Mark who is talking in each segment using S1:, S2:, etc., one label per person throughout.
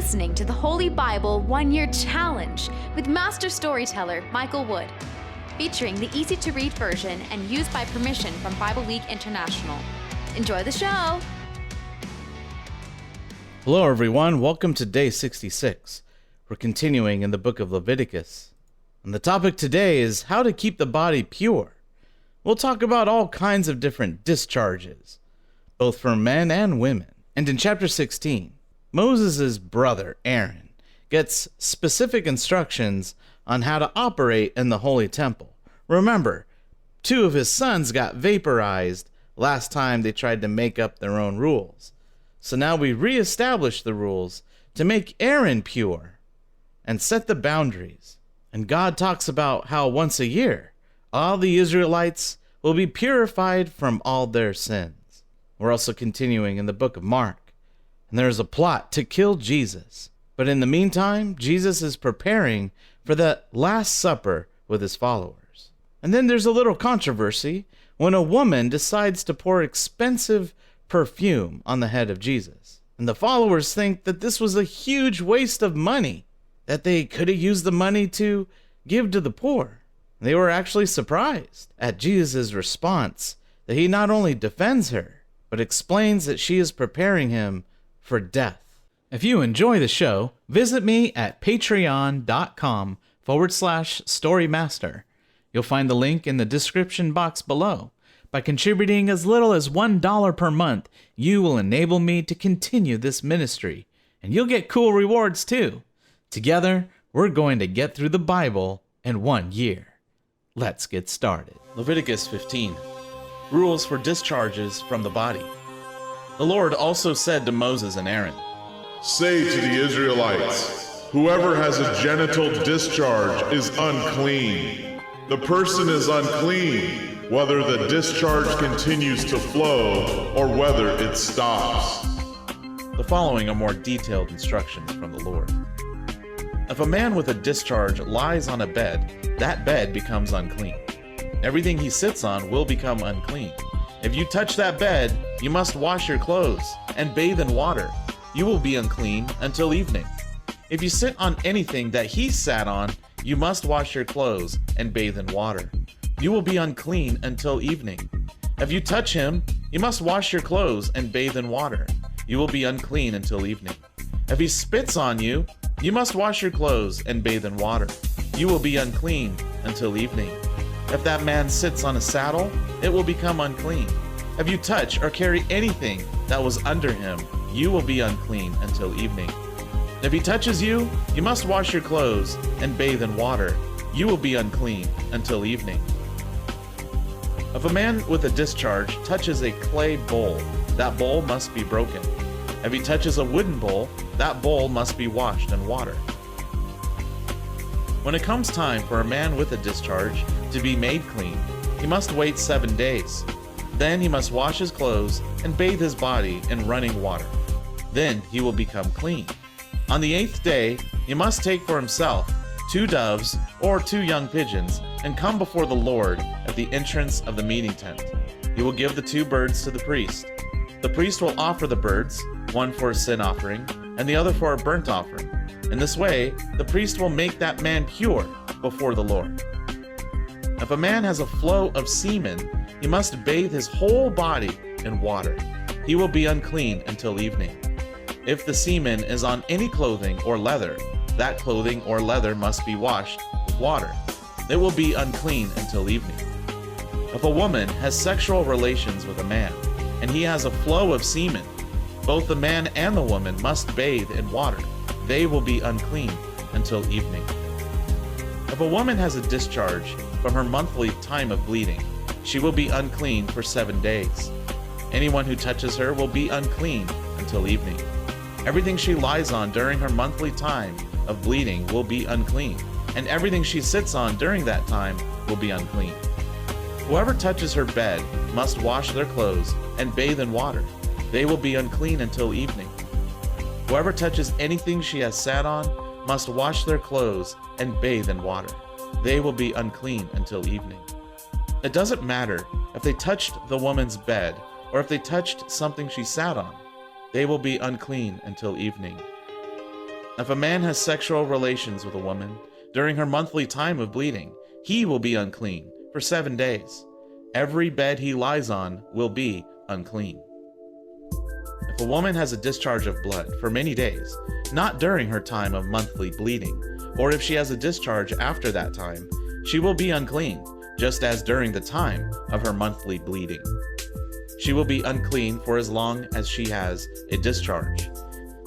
S1: listening to the Holy Bible 1-Year Challenge with Master Storyteller Michael Wood, featuring the easy-to-read version and used by permission from Bible League International. Enjoy the show!
S2: Hello everyone, welcome to day 66. We're continuing in the book of Leviticus. And the topic today is how to keep the body pure. We'll talk about all kinds of different discharges, both for men and women. And in chapter 16, Moses' brother, Aaron, gets specific instructions on how to operate in the Holy Temple. Remember, 2 of his sons got vaporized last time they tried to make up their own rules. So now we reestablish the rules to make Aaron pure and set the boundaries. And God talks about how once a year, all the Israelites will be purified from all their sins. We're also continuing in the book of Mark. And there's a plot to kill Jesus. But in the meantime, Jesus is preparing for the Last Supper with his followers. And then there's a little controversy when a woman decides to pour expensive perfume on the head of Jesus. And the followers think that this was a huge waste of money, that they could have used the money to give to the poor. They were actually surprised at Jesus' response that he not only defends her, but explains that she is preparing him for death. If you enjoy the show, visit me at patreon.com/storymaster. You'll find the link in the description box below. By contributing as little as $1 per month, you will enable me to continue this ministry, and you'll get cool rewards too. Together, we're going to get through the Bible in 1 year. Let's get started. Leviticus 15. Rules for discharges from the body. The Lord also said to Moses and Aaron,
S3: "Say to the Israelites, whoever has a genital discharge is unclean. The person is unclean, whether the discharge continues to flow or whether it stops."
S2: The following are more detailed instructions from the Lord. If a man with a discharge lies on a bed, that bed becomes unclean. Everything he sits on will become unclean. If you touch that bed, you must wash your clothes and bathe in water. You will be unclean until evening. If you sit on anything that he sat on, you must wash your clothes and bathe in water. You will be unclean until evening. If you touch him, you must wash your clothes and bathe in water. You will be unclean until evening. If he spits on you, you must wash your clothes and bathe in water. You will be unclean until evening. If that man sits on a saddle, it will become unclean. If you touch or carry anything that was under him, you will be unclean until evening. If he touches you, you must wash your clothes and bathe in water. You will be unclean until evening. If a man with a discharge touches a clay bowl, that bowl must be broken. If he touches a wooden bowl, that bowl must be washed in water. When it comes time for a man with a discharge to be made clean, he must wait 7 days. Then he must wash his clothes and bathe his body in running water. Then he will become clean. On the 8th day, he must take for himself 2 doves or 2 young pigeons and come before the Lord at the entrance of the meeting tent. He will give the 2 birds to the priest. The priest will offer the birds, one for a sin offering and the other for a burnt offering. In this way, the priest will make that man pure before the Lord. If a man has a flow of semen, he must bathe his whole body in water. He will be unclean until evening. If the semen is on any clothing or leather, that clothing or leather must be washed with water. It will be unclean until evening. If a woman has sexual relations with a man, and he has a flow of semen, both the man and the woman must bathe in water. They will be unclean until evening. If a woman has a discharge from her monthly time of bleeding, she will be unclean for 7 days. Anyone who touches her will be unclean until evening. Everything she lies on during her monthly time of bleeding will be unclean, and everything she sits on during that time will be unclean. Whoever touches her bed must wash their clothes and bathe in water. They will be unclean until evening. Whoever touches anything she has sat on must wash their clothes and bathe in water. They will be unclean until evening. It doesn't matter if they touched the woman's bed or if they touched something she sat on. They will be unclean until evening. If a man has sexual relations with a woman during her monthly time of bleeding, he will be unclean for 7 days. Every bed he lies on will be unclean. If a woman has a discharge of blood for many days, not during her time of monthly bleeding, or if she has a discharge after that time, she will be unclean, just as during the time of her monthly bleeding. She will be unclean for as long as she has a discharge.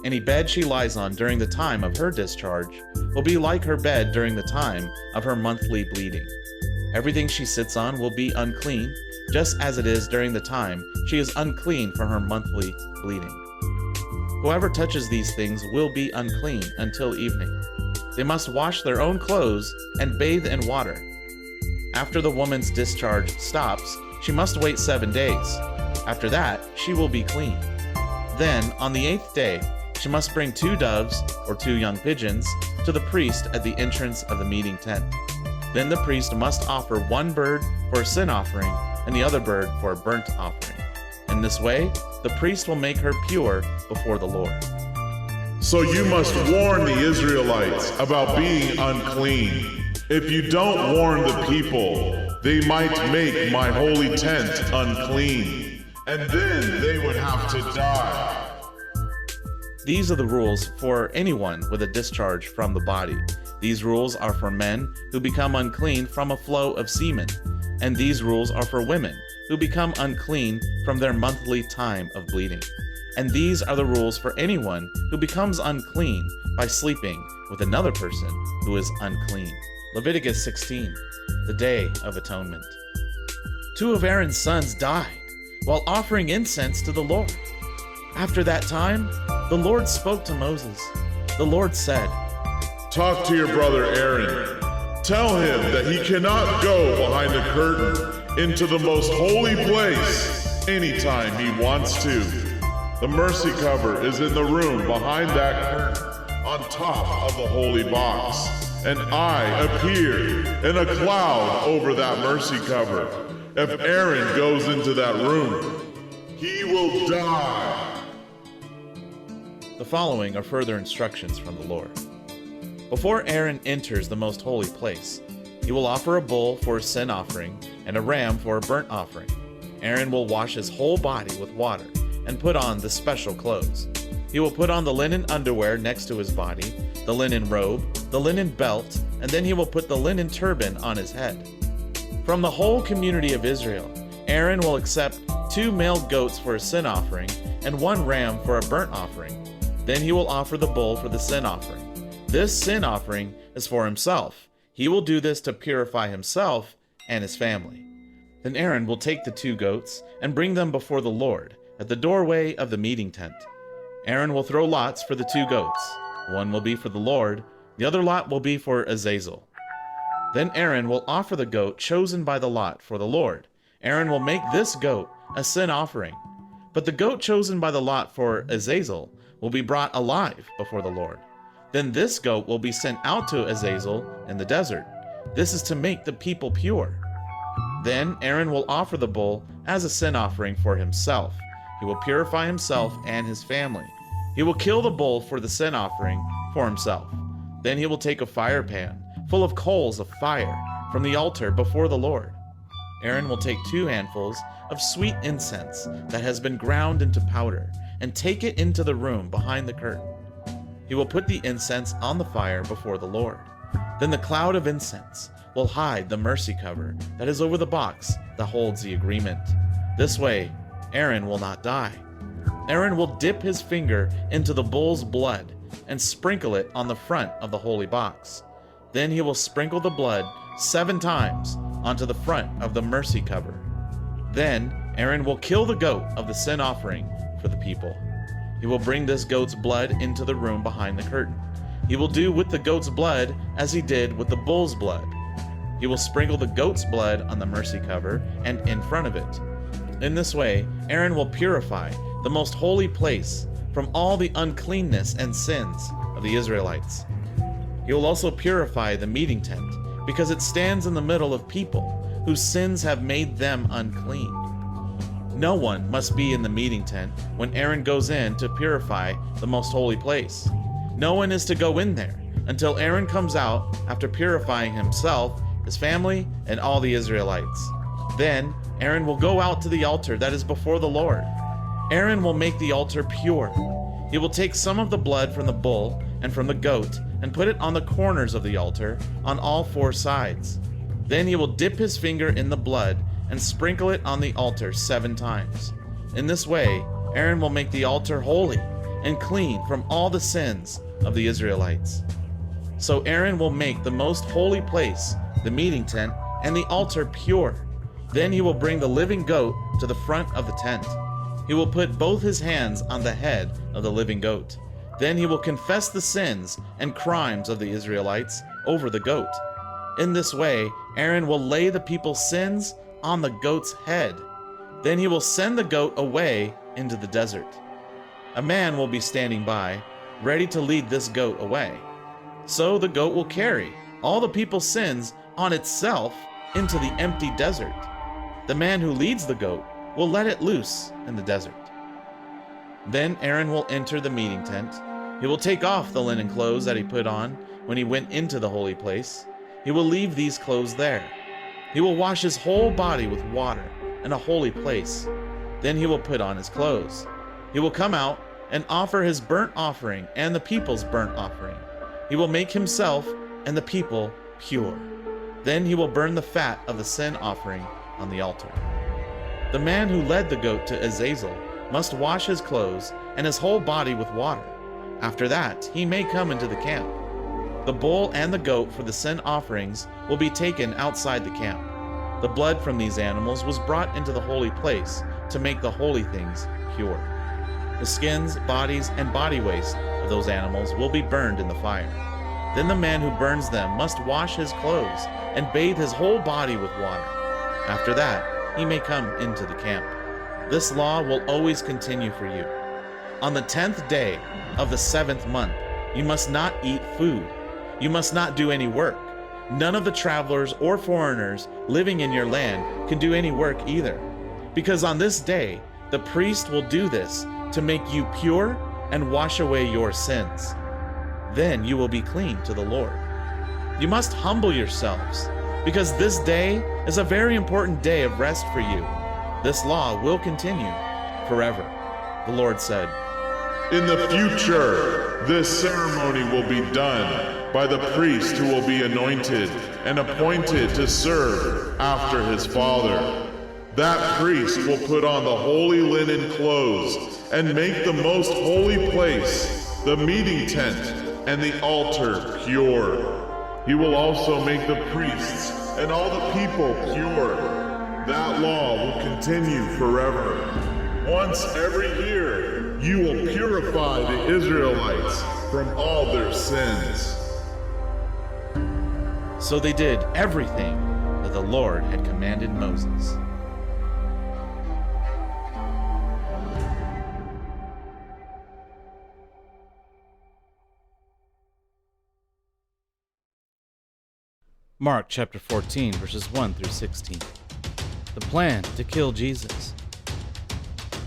S2: Any bed she lies on during the time of her discharge will be like her bed during the time of her monthly bleeding. Everything she sits on will be unclean, just as it is during the time she is unclean for her monthly bleeding. Whoever touches these things will be unclean until evening. They must wash their own clothes and bathe in water. After the woman's discharge stops, she must wait 7 days. After that, she will be clean. Then, on the 8th day, she must bring 2 doves or 2 young pigeons to the priest at the entrance of the meeting tent. Then the priest must offer 1 bird for a sin offering and the other bird for a burnt offering. In this way, the priest will make her pure before the Lord.
S3: So you must warn the Israelites about being unclean. If you don't warn the people, they might make my holy tent unclean, and then they would have to die.
S2: These are the rules for anyone with a discharge from the body. These rules are for men who become unclean from a flow of semen, and these rules are for women who become unclean from their monthly time of bleeding. And these are the rules for anyone who becomes unclean by sleeping with another person who is unclean. Leviticus 16, the Day of Atonement. 2 of Aaron's sons died while offering incense to the Lord. After that time, the Lord spoke to Moses. The Lord said,
S3: Talk to your brother Aaron. Tell him that he cannot go behind the curtain into the most holy place anytime he wants to. The mercy cover is in the room behind that curtain on top of the holy box. And I appear in a cloud over that mercy cover. If Aaron goes into that room, he will die.
S2: The following are further instructions from the Lord. Before Aaron enters the most holy place, he will offer a bull for a sin offering and a ram for a burnt offering. Aaron will wash his whole body with water and put on the special clothes. He will put on the linen underwear next to his body, the linen robe, the linen belt, and then he will put the linen turban on his head. From the whole community of Israel, Aaron will accept 2 male goats for a sin offering and 1 ram for a burnt offering. Then he will offer the bull for the sin offering. This sin offering is for himself. He will do this to purify himself and his family. Then Aaron will take the 2 goats and bring them before the Lord at the doorway of the meeting tent. Aaron will throw lots for the 2 goats. One will be for the Lord, the other lot will be for Azazel. Then Aaron will offer the goat chosen by the lot for the Lord. Aaron will make this goat a sin offering. But the goat chosen by the lot for Azazel will be brought alive before the Lord. Then this goat will be sent out to Azazel in the desert. This is to make the people pure. Then Aaron will offer the bull as a sin offering for himself. He will purify himself and his family. He will kill the bull for the sin offering for himself. Then he will take a fire pan full of coals of fire from the altar before the Lord. Aaron will take 2 handfuls of sweet incense that has been ground into powder and take it into the room behind the curtain. He will put the incense on the fire before the Lord. Then the cloud of incense will hide the mercy cover that is over the box that holds the agreement. This way, Aaron will not die. Aaron will dip his finger into the bull's blood and sprinkle it on the front of the holy box. Then he will sprinkle the blood 7 times onto the front of the mercy cover. Then Aaron will kill the goat of the sin offering for the people. He will bring this goat's blood into the room behind the curtain. He will do with the goat's blood as he did with the bull's blood. He will sprinkle the goat's blood on the mercy cover and in front of it. In this way, Aaron will purify the most holy place from all the uncleanness and sins of the Israelites. He will also purify the meeting tent, because it stands in the middle of people whose sins have made them unclean. No one must be in the meeting tent when Aaron goes in to purify the most holy place. No one is to go in there until Aaron comes out after purifying himself, his family, and all the Israelites. Then Aaron will go out to the altar that is before the Lord. Aaron will make the altar pure. He will take some of the blood from the bull and from the goat and put it on the corners of the altar on all 4 sides. Then he will dip his finger in the blood and sprinkle it on the altar 7 times. In this way, Aaron will make the altar holy and clean from all the sins of the Israelites. So Aaron will make the most holy place, the meeting tent, and the altar pure. Then he will bring the living goat to the front of the tent. He will put both his hands on the head of the living goat. Then he will confess the sins and crimes of the Israelites over the goat. In this way, Aaron will lay the people's sins on the goat's head. Then he will send the goat away into the desert. A man will be standing by, ready to lead this goat away. So the goat will carry all the people's sins on itself into the empty desert. The man who leads the goat will let it loose in the desert. Then Aaron will enter the meeting tent. He will take off the linen clothes that he put on when he went into the holy place. He will leave these clothes there. He will wash his whole body with water in a holy place. Then he will put on his clothes. He will come out and offer his burnt offering and the people's burnt offering. He will make himself and the people pure. Then he will burn the fat of the sin offering on the altar. The man who led the goat to Azazel must wash his clothes and his whole body with water. After that, he may come into the camp. The bull and the goat for the sin offerings will be taken outside the camp. The blood from these animals was brought into the holy place to make the holy things pure. The skins, bodies, and body waste of those animals will be burned in the fire. Then the man who burns them must wash his clothes and bathe his whole body with water. After that, he may come into the camp. This law will always continue for you. On the 10th day of the 7th month, you must not eat food. You must not do any work. None of the travelers or foreigners living in your land can do any work either, because on this day, the priest will do this to make you pure and wash away your sins. Then you will be clean to the Lord. You must humble yourselves, because this day is a very important day of rest for you. This law will continue forever. The Lord said,
S3: In the future, this ceremony will be done by the priest who will be anointed and appointed to serve after his father. That priest will put on the holy linen clothes and make the most holy place, the meeting tent, and the altar pure. He will also make the priests and all the people pure. That law will continue forever. Once every year, you will purify the Israelites from all their sins.
S2: So they did everything that the Lord had commanded Moses. Mark chapter 14, verses 1 through 16. The plan to kill Jesus.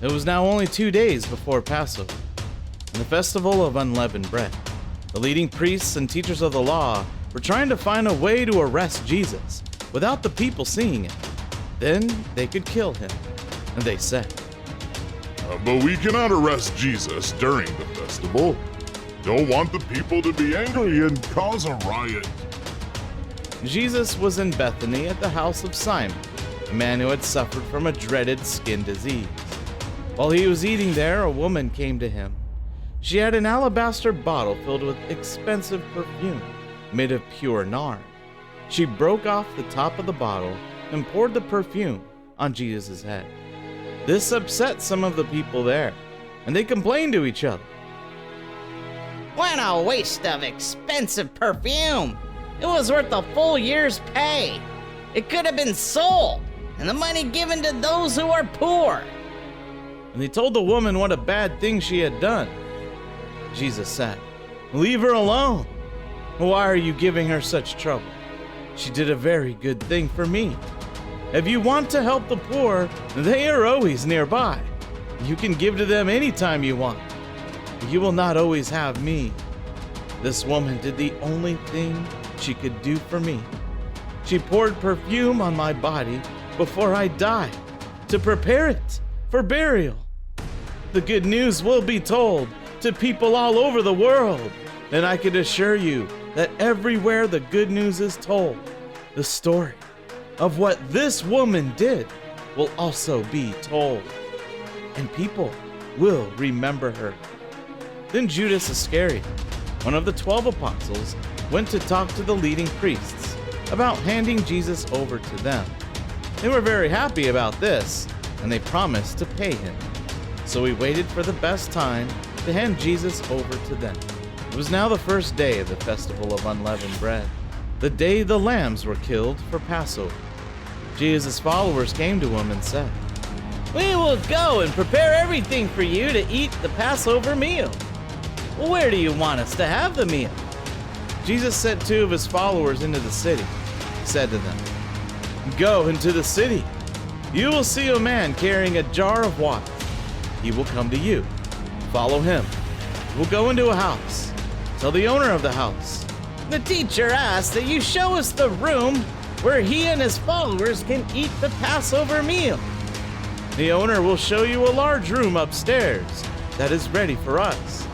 S2: It was now only 2 days before Passover, and the festival of unleavened bread. The leading priests and teachers of the law were trying to find a way to arrest Jesus without the people seeing it. Then they could kill him. And they said,
S3: But we cannot arrest Jesus during the festival. Don't want the people to be angry and cause a riot.
S2: Jesus was in Bethany at the house of Simon, a man who had suffered from a dreaded skin disease. While he was eating there, a woman came to him. She had an alabaster bottle filled with expensive perfume made of pure nard. She broke off the top of the bottle and poured the perfume on Jesus' head. This upset some of the people there, and they complained to each other.
S4: What a waste of expensive perfume! It was worth a full year's pay. It could have been sold, and the money given to those who are poor.
S2: And they told the woman what a bad thing she had done. Jesus said, Leave her alone. Why are you giving her such trouble? She did a very good thing for me. If you want to help the poor, they are always nearby. You can give to them anytime you want. You will not always have me. This woman did the only thing she could do for me. She poured perfume on my body before I died to prepare it for burial. The good news will be told to people all over the world, and I can assure you that everywhere the good news is told, the story of what this woman did will also be told, and people will remember her. Then Judas Iscariot, one of the 12 apostles, went to talk to the leading priests about handing Jesus over to them. They were very happy about this, and they promised to pay him. So we waited for the best time to hand Jesus over to them. It was now the first day of the festival of unleavened bread, the day the lambs were killed for Passover. Jesus' followers came to him and said,
S4: We will go and prepare everything for you to eat the Passover meal. Where do you want us to have the meal?
S2: Jesus sent 2 of his followers into the city. He said to them, Go into the city. You will see a man carrying a jar of water. He will come to you. Follow him. We'll go into a house. Tell the owner of the house,
S4: The teacher asked that you show us the room where he and his followers can eat the Passover meal.
S2: the owner will show you a large room upstairs that is ready for us.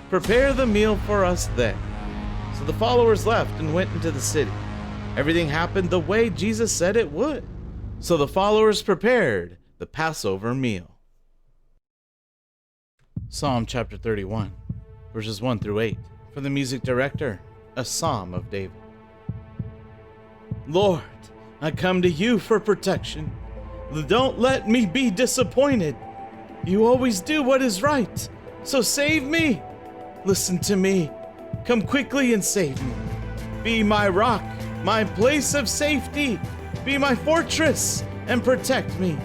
S2: Prepare the meal for us there. So the followers left and went into the city. Everything happened the way Jesus said it would. So the followers prepared the Passover meal. Psalm chapter 31, verses 1 through 8. For the music director, a psalm of David. Lord, I come to you for protection. Don't let me be disappointed. You always do what is right, so save me. Listen to me. Come quickly and save me. Be my rock, my place of safety. Be my fortress and protect me.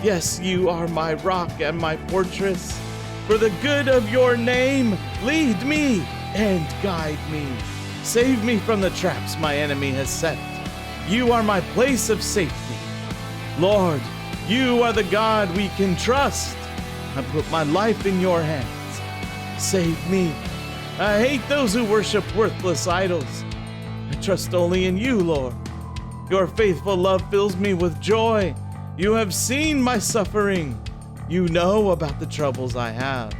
S2: Yes, you are my rock and my fortress. For the good of your name, lead me and guide me. Save me from the traps my enemy has set. You are my place of safety. Lord, you are the God we can trust. I put my life in your hands. Save me. I hate those who worship worthless idols. I trust only in you, Lord. Your faithful love fills me with joy. You have seen my suffering. You know about the troubles I have.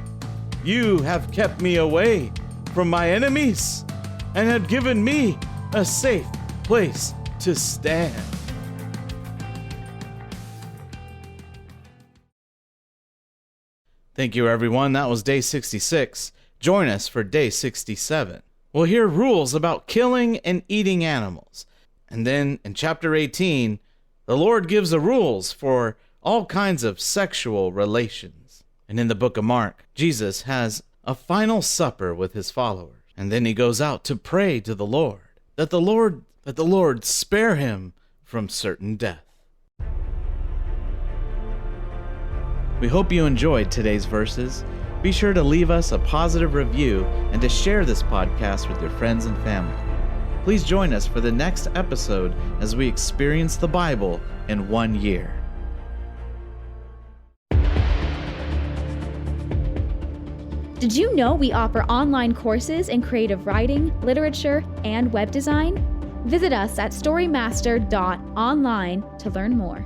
S2: You have kept me away from my enemies and have given me a safe place to stand. Thank you, everyone. That was day 66. Join us for day 67. We'll hear rules about killing and eating animals. And then in chapter 18, the Lord gives the rules for all kinds of sexual relations. And in the book of Mark, Jesus has a final supper with his followers. And then he goes out to pray to the Lord, that the Lord spare him from certain death. We hope you enjoyed today's verses. Be sure to leave us a positive review and to share this podcast with your friends and family. Please join us for the next episode as we experience the Bible in 1 year.
S5: Did you know we offer online courses in creative writing, literature, and web design? Visit us at storymaster.online to learn more.